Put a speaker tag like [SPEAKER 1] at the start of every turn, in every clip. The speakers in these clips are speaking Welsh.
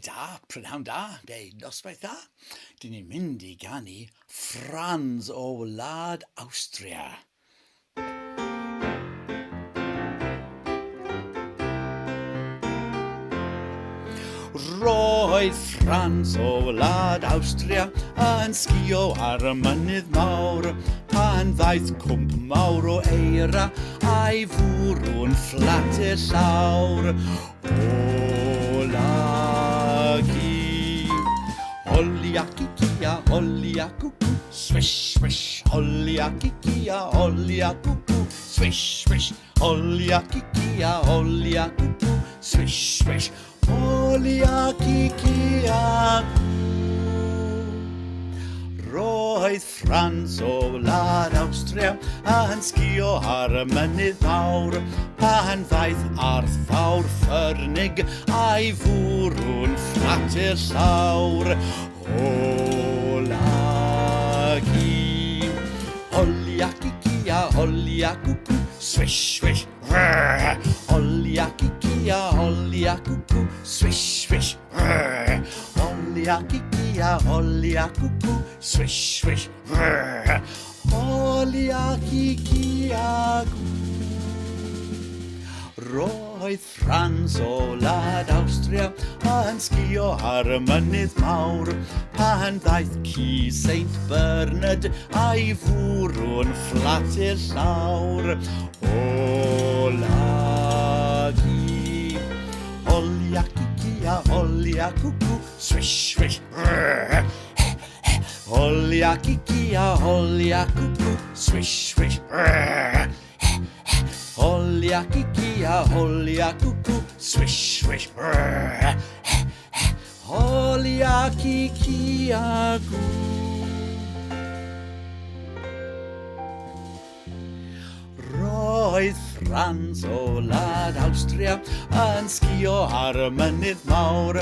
[SPEAKER 1] da, prynhawn da, neu noswaith da. Dyn ni'n mynd I ganu Franz o Wlad Awstria. Roedd Franz o Wlad Awstria yn sgïo ar y mynydd mawr pan ddaeth cwmp mawr o eira a'i fwrw'n fflatur llawr. Olagi, holiaki kia, holiakuku, swish, swish, holiaki kia, holiakuku, swish, swish, holiaki kia, holiakuku, swish, swish, holiaki kia. Roedd Franz o Wlad Awstria yn sgïo ar y mynydd mawr pan ddaeth Arthur Ffyrnig a'i fwrw'n fflatur llawr. Olagi, holiaki kia, holiakuku, swish, swish, rrr. Holiaki kia, holiakuku, swish, swish, rrr. Holiaki kia, holiakuku, swish, swish, rrr. Holiaki kia. Roedd Franz o Wlad Awstria yn sgïo ar y mynydd mawr pan ddaeth ci Saint Bernard a'i fwrw'n fflatur llawr. Olagi, holiaki kia, holiakuku, swish, swish, rrr. Holiaki kia, holiakuku, swish, swish, rrr. Holiaki kia, holiakuku, swish, swish, rrr. Holiaki kia. Roedd Franz o Wlad Awstria yn sgïo ar y mynydd mawr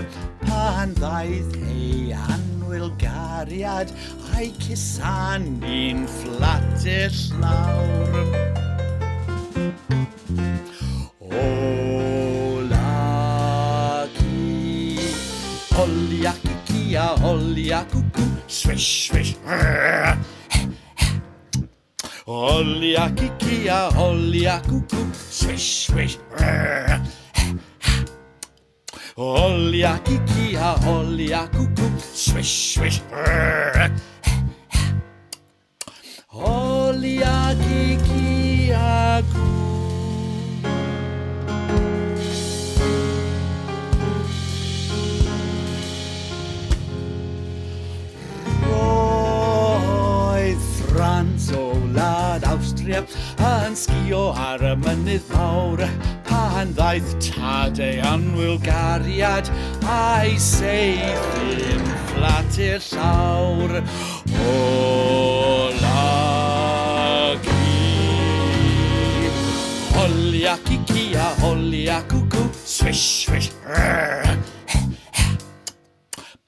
[SPEAKER 1] pan ddaeth ei anwylgariad a'i cusanu'n fflatur llawr. Olagi, holiaki kia, holiakuku, swish, swish, rrr. Holiaki kia, holiakuku, swish, swish, rrr. Holiaki kia, holiakuku, swish, swish, rrr. Holiaki kia. Franz o Wlad Awstria yn sgïo ar y mynydd mawr pan ddaeth tad ei anwylgariad a'i seithyn fflatur llawr. Olagi, holiaki kia, holiakuku, swish, swish, rrr.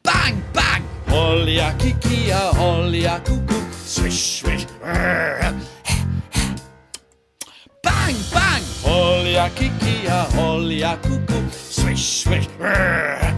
[SPEAKER 1] Bang, bang! Holiaki kia, holiakuku, swish, swish, rrr. Bang, bang! Holiaki kia, holiakuku, swish, swish, rrr.